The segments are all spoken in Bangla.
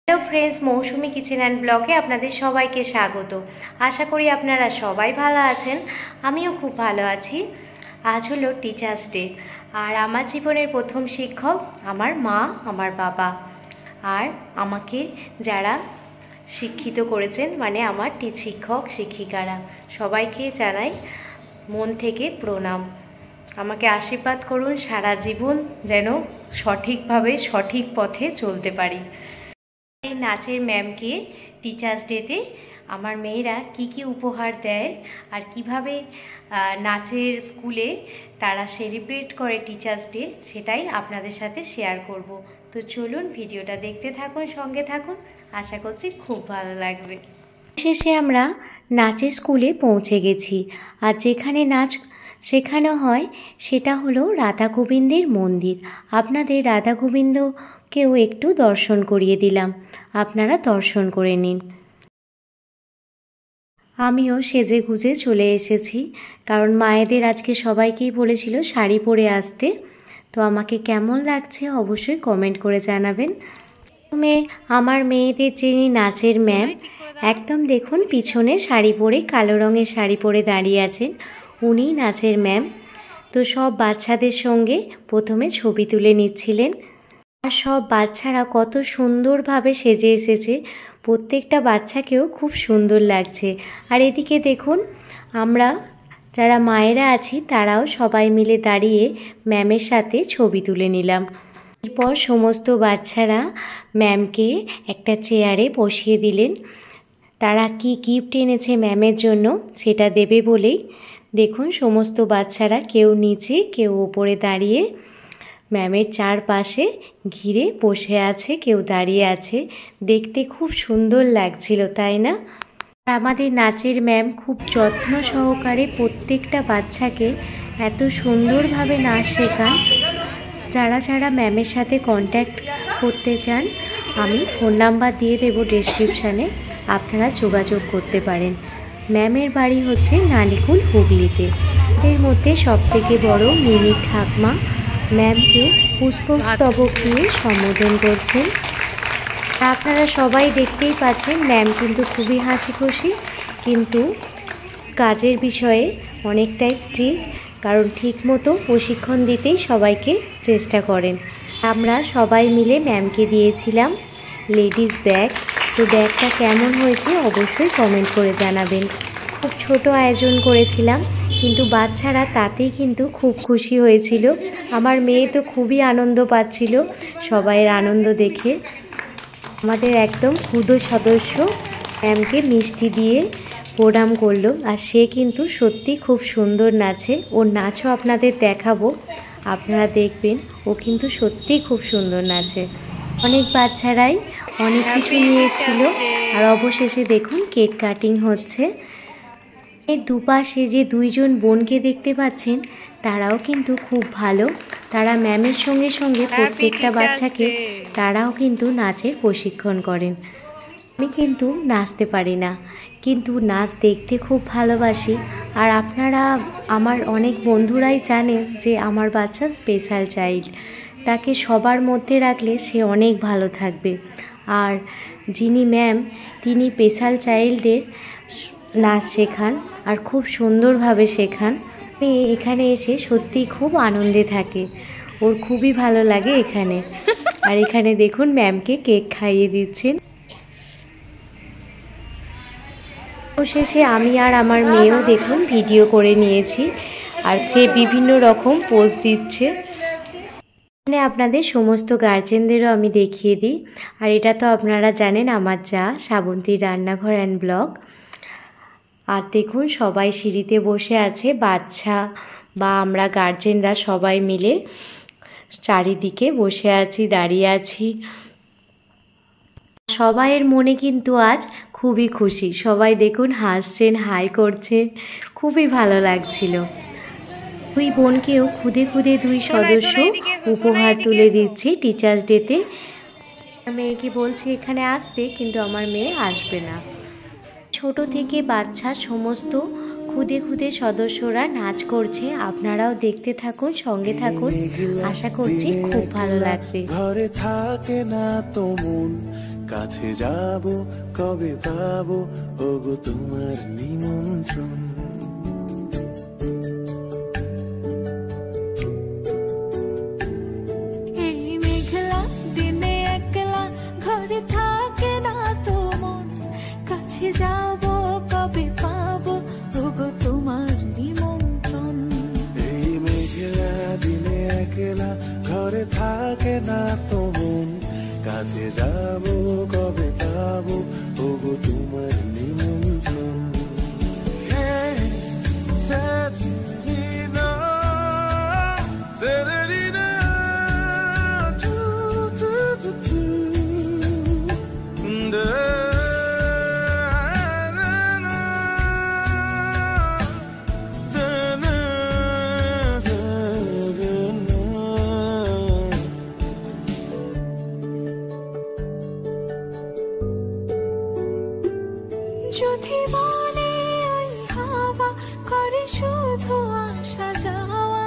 Hello friends, Mousumi kitchen and ব্লগে আপনাদের সবাইকে স্বাগত। আশা করি আপনারা সবাই ভালো আছেন, আমিও খুব ভালো আছি। আজ হলো টিচার্স ডে, আর আমার জীবনের প্রথম শিক্ষক আমার মা, আমার বাবা, আর আমাকে যারা শিক্ষিত করেছেন মানে আমার শিক্ষক শিক্ষিকারা, সবাইকে জানাই মন থেকে প্রণাম। আমাকে আশীর্বাদ করুন সারা জীবন যেন সঠিকভাবে সঠিক পথে চলতে পারি। এই নাচের ম্যামকে টিচার্স ডেতে আমার মেয়েরা কি উপহার দেয় আর কিভাবে নাচের স্কুলে তারা সেলিব্রেট করে টিচার্স ডে, সেটাই আপনাদের সাথে শেয়ার করব। তো চলুন ভিডিওটা দেখতে থাকুন, সঙ্গে থাকুন, আশা করছি খুব ভালো লাগবে। শেষে আমরা নাচের স্কুলে পৌঁছে গেছি, আর যেখানে নাচ শেখানো হয় সেটা হলো রাধা গোবিন্দের মন্দির। আপনাদের রাধা গোবিন্দকেও একটু দর্শন করিয়ে দিলাম, আপনারা দর্শন করে নিন। আমিও সেজে গুজে চলে এসেছি, কারণ মায়েদের আজকে সবাইকেই বলেছিল শাড়ি পরে আসতে। তো আমাকে কেমন লাগছে অবশ্যই কমেন্ট করে জানাবেন। আমার মেয়েদের যিনি নাচের ম্যাম, একদম দেখুন পিছনে শাড়ি পরে, কালো রঙের শাড়ি পরে দাঁড়িয়ে আছেন, উনি নাচের ম্যাম। তো সব বাচ্চাদের সঙ্গে প্রথমে ছবি তুলে নিচ্ছিলেন, আর সব বাচ্চারা কত সুন্দরভাবে সেজে এসেছে, প্রত্যেকটা বাচ্চাকেও খুব সুন্দর লাগছে। আর এদিকে দেখুন আমরা যারা মায়েরা আছি তারাও সবাই মিলে দাঁড়িয়ে ম্যামের সাথে ছবি তুলে নিলাম। এরপর সমস্ত বাচ্চারা ম্যামকে একটা চেয়ারে বসিয়ে দিলেন। তারা কি গিফট এনেছে ম্যামের জন্য সেটা দেবে বলেই দেখুন সমস্ত বাচ্চারা কেউ নিচে কেউ ওপরে দাঁড়িয়ে ম্যামের চারপাশে ঘিরে বসে আছে, কেউ দাঁড়িয়ে আছে। দেখতে খুব সুন্দর লাগছিল, তাই না? আমাদের নাচের ম্যাম খুব যত্ন সহকারে প্রত্যেকটা বাচ্চাকে এত সুন্দরভাবে নাচ শেখান। যারা যারা ম্যামের সাথে কন্ট্যাক্ট করতে চান আমি ফোন নাম্বার দিয়ে দেবো ডেসক্রিপশানে, আপনারা যোগাযোগ করতে পারেন। ম্যামের বাড়ি হচ্ছে নালিকুল, হুগলিতে। এর মধ্যে সবথেকে বড় মিনি ঠাকমা ম্যামকে পুষ্পস্তবক দিয়ে সম্বোধন করছেন। আপনারা সবাই দেখতেই পাচ্ছেন ম্যাম কিন্তু খুবই হাসি খুশি, কিন্তু কাজের বিষয়ে অনেকটাই স্ট্রিক্ট, কারণ ঠিকমতো প্রশিক্ষণ দিতেই সবাইকে চেষ্টা করেন। আমরা সবাই মিলে ম্যামকে দিয়েছিলাম লেডিস ব্যাগ। তো ব্যাগটা কেমন হয়েছে অবশ্যই কমেন্ট করে জানাবেন। খুব ছোট আয়োজন করেছিলাম, কিন্তু বাচ্চারা তাতেই কিন্তু খুব খুশি হয়েছিল। আমার মেয়ে তো খুবই আনন্দ পাচ্ছিল সবাইয়ের আনন্দ দেখে। আমাদের একদম ক্ষুদো সদস্য ম্যামকে মিষ্টি দিয়ে প্রণাম করলো, আর সে কিন্তু সত্যি খুব সুন্দর নাচে। ওর নাচও আপনাদের দেখাবো, আপনারা দেখবেন ও কিন্তু সত্যিই খুব সুন্দর নাচে। অনেক বাচ্চারাই অনেক কিছু নিয়ে এসেছিল, আর অবশেষে দেখুন কেক কাটিং হচ্ছে। এর দুপাশে যে দুইজন বোনকে দেখতে পাচ্ছেন তারাও কিন্তু খুব ভালো, তারা ম্যামের সঙ্গে সঙ্গে প্রত্যেকটা বাচ্চাকে তারাও কিন্তু নাচের প্রশিক্ষণ করেন। আমি কিন্তু নাচতে পারি না, কিন্তু নাচ দেখতে খুব ভালোবাসি। আর আপনারা আমার অনেক বন্ধুরাই জানেন যে আমার বাচ্চা স্পেশাল চাইল্ড, তাকে সবার মধ্যে রাখলে সে অনেক ভালো থাকবে। আর যিনি ম্যাম তিনি স্পেশাল চাইল্ডদের নাচ শেখান, আর খুব সুন্দরভাবে শেখান। এখানে এসে সত্যি খুব আনন্দে থাকে, ওর খুবই ভালো লাগে এখানে। আর এখানে দেখুন ম্যামকে কেক খাইয়ে দিচ্ছেন। শেষে আমি আর আমার মেয়েও দেখুন ভিডিও করে নিয়েছি, আর সে বিভিন্ন রকম পোজ দিচ্ছে। এখানে আপনাদের সমস্ত গার্জেনদেরও আমি দেখিয়ে দিই। আর এটা তো আপনারা জানেন আমার যা শ্রাবন্তীর রান্নাঘর অ্যান্ড ব্লগ। আর দেখুন সবাই সিঁড়িতে বসে আছে, বাচ্চা বা আমরা গার্জেনরা সবাই মিলে চারিদিকে বসে আছি, দাঁড়িয়ে আছি। সবাইয়ের মনে কিন্তু আজ খুবই খুশি, সবাই দেখুন হাসছেন, হাই করছেন, খুবই ভালো লাগছিল। দুই বোনকেও খুদে খুদে দুই সদস্য উপহার তুলে দিচ্ছি টিচার্স ডেতে। মেয়েকে বলছি এখানে আসতে, কিন্তু আমার মেয়ে আসবে না। ছোট থেকে বাচ্চা সমস্ত খুদে খুদে সদস্যরা নাচ করছে, আপনারাও দেখতে থাকুন, সঙ্গে থাকুন, আশা করছি খুব ভালো লাগবে। ঘরে থাকে না তো মন কাছে যাব কবে পাবো ওগো তোমার নিমন্ত্রণ। এই মেঘলা দিনে একলা ঘরে থাকে না তো মন, কাছে যাব কবে পাবো ওগো তোমার নিমন্ত্রণ। এই মেঘলা দিনে একলা ঘরে থাকে না তো মন, কাছে যাব কবে পাবো ওগো তোমার নিমন্ত্রণ। Severina, Severina, tu, tu, tu, tu. Da, na, na, da, na, da, da, na. যদি বলে ওই হাওয়া করে শুধু আসা যাওয়া,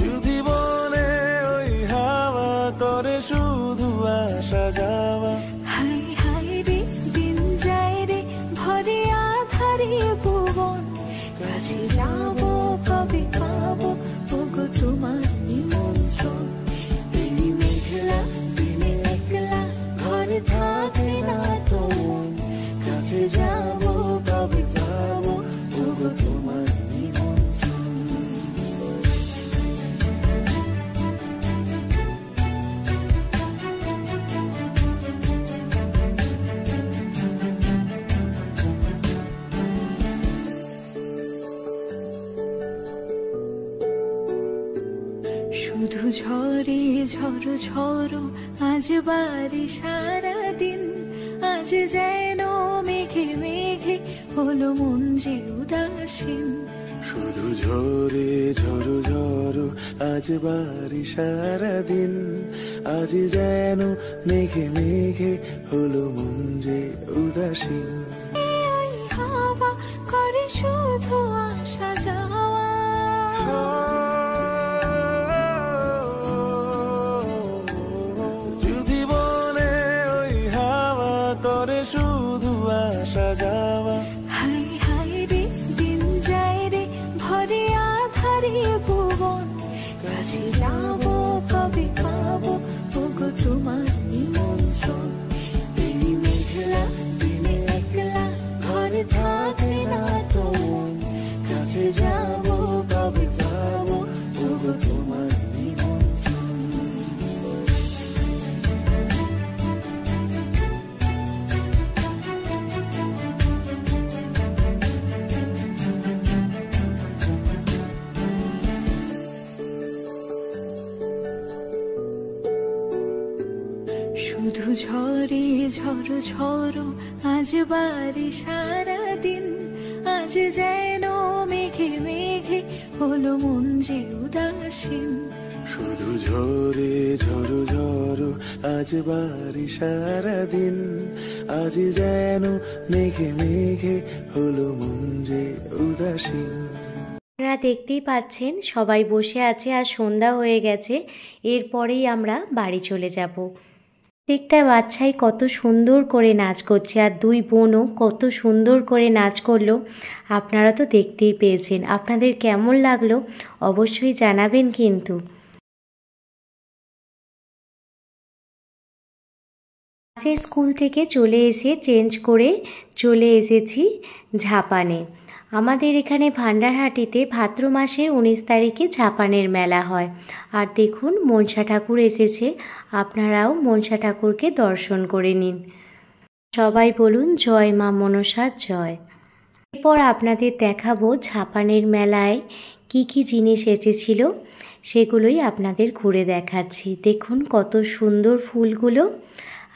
যদি বলে ওই হাওয়া করে শুধু আসা যাওয়া, হাই হাই রে দিন যায় রে ভরে আধারে ভুবন, কাছে যাব কবে পাবো ওগো তোমার নিমন্ত্রণ। এই মেঘলা দিনে একলা ঘরে থাকে না তো মন, কাছে যাব কবে পাবো ওগো তোমার নিমন্ত্রণ। শুধু ঝরে ঝড়ো ঝড়ো আজ বাড়ি সারাদিন, আজ যেন মেঘে মেঘে হলো মন যে উদাসীন। শুধু ঝরে ঝড়ো ঝড়ো আজ বাড়ি সারাদিন, আজ যেন মেঘে মেঘে হলো মন যে উদাসীন। এই হাওয়া করে শুধু আসা যাওয়া, যদি বলে ওই হাওয়া করে শুধু আসা যাওয়া, হাই হাই রে দিন যায় রে ভরে আধারে ভুবন, কাছে যাব কবে পাবো ওগো তোমার নিমন্ত্রণ। এই মেঘলা দিনে একলা ঘরে থাকে না তো মন, কাছে যাব কবে পাবো ওগো তোমার নিমন্ত্রণ। শুধু ঝরে ঝড়ো ঝড়ো আজ বাড়ি সারাদিন, আজ যেন মেঘে মেঘে হলো মন যে উদাসীন। শুধু ঝরে ঝড়ো ঝড়ো আজ বাড়ি সারাদিন, আজ যেন মেঘে মেঘে হলো মন যে উদাসীন। আপনারা দেখতেই পাচ্ছেন সবাই বসে আছে আর সন্ধ্যা হয়ে গেছে, এরপরেই আমরা বাড়ি চলে যাব। প্রত্যেকটা বাচ্চাই কত সুন্দর করে নাচ করছে আর দুই বোনও কত সুন্দর করে নাচ করলো, আপনারা তো দেখতেই পেয়েছেন। আপনাদের কেমন লাগলো অবশ্যই জানাবেন কিন্তু। আজকে স্কুল থেকে চলে এসে চেঞ্জ করে চলে এসেছি ঝাপানে। আমাদের এখানে ভান্ডারহাটিতে ভাদ্র মাসের 19 তারিখে ঝাপানের মেলা হয়। আর দেখুন মনসা ঠাকুর এসেছে, আপনারাও মনসা ঠাকুরকে দর্শন করে নিন। সবাই বলুন জয় মা মনসা জয়। এরপর আপনাদের দেখাবো ঝাপানের মেলায় কি কি জিনিস এসেছিল, সেগুলোই আপনাদের ঘুরে দেখাচ্ছি। দেখুন কত সুন্দর ফুলগুলো,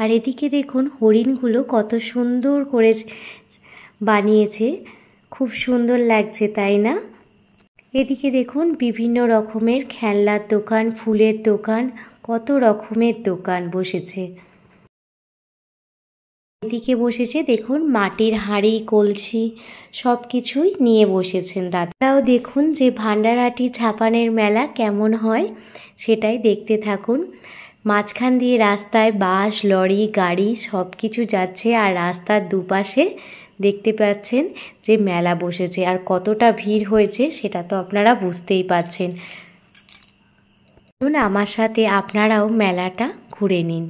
আর এদিকে দেখুন হরিণগুলো কত সুন্দর করে বানিয়েছে, খুব সুন্দর লাগছে তাই না? এদিকে দেখুন বিভিন্ন রকমের খেলনার দোকান, ফুলের দোকান, কত রকমের দোকান বসেছে। এদিকে বসেছে দেখুন মাটির হাঁড়ি কলসি সব কিছুই নিয়ে বসেছেন দাদারাও। দেখুন যে ভান্ডারহাটি ছাপানের মেলা কেমন হয় সেটাই দেখতে থাকুন। মাঝখান দিয়ে রাস্তায় বাস লরি গাড়ি সব কিছু যাচ্ছে, আর রাস্তার দুপাশে দেখতে পাচ্ছেন যে মেলা বসেছে, আর কতটা ভিড় হয়েছে সেটা তো আপনারা বুঝতেই পাচ্ছেন। আমার সাথে আপনারাও মেলাটা ঘুরে নিন।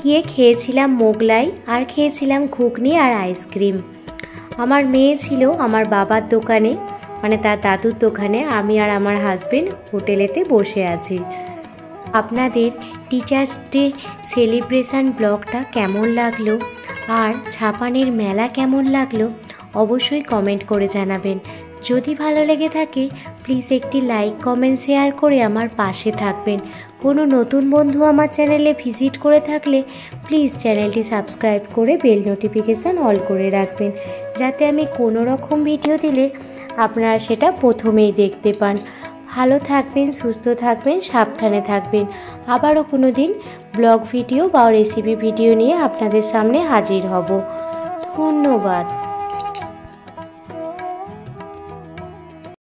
গিয়ে খেয়েছিলাম মোগলাই, আর খেয়েছিলাম ঘুগনি আর আইসক্রিম। আমার মেয়ে ছিল আমার বাবার দোকানে, মানে তার দাদুর দোকানে, আমি আর আমার হাজবেন্ড হোটেলেতে বসে আছি। আপনাদের টিচার্স ডে সেলিব্রেশন ব্লগটা কেমন লাগলো আর ছাপানের মেলা কেমন লাগলো অবশ্যই কমেন্ট করে জানাবেন। যদি ভালো লেগে থাকে প্লিজ একটি লাইক কমেন্ট শেয়ার করে আমার পাশে থাকবেন। কোনো নতুন বন্ধু আমার চ্যানেলে ভিজিট করে থাকলে প্লিজ চ্যানেলটি সাবস্ক্রাইব করে বেল নোটিফিকেশান অল করে রাখবেন, যাতে আমি কোনো রকম ভিডিও দিলে আপনারা সেটা প্রথমেই দেখতে পান। ভালো থাকবেন, সুস্থ থাকবেন, সাবধানে থাকবেন। আবারও কোনো দিন ব্লগ ভিডিও বা রেসিপি ভিডিও নিয়ে আপনাদের সামনে হাজির হব। ধন্যবাদ।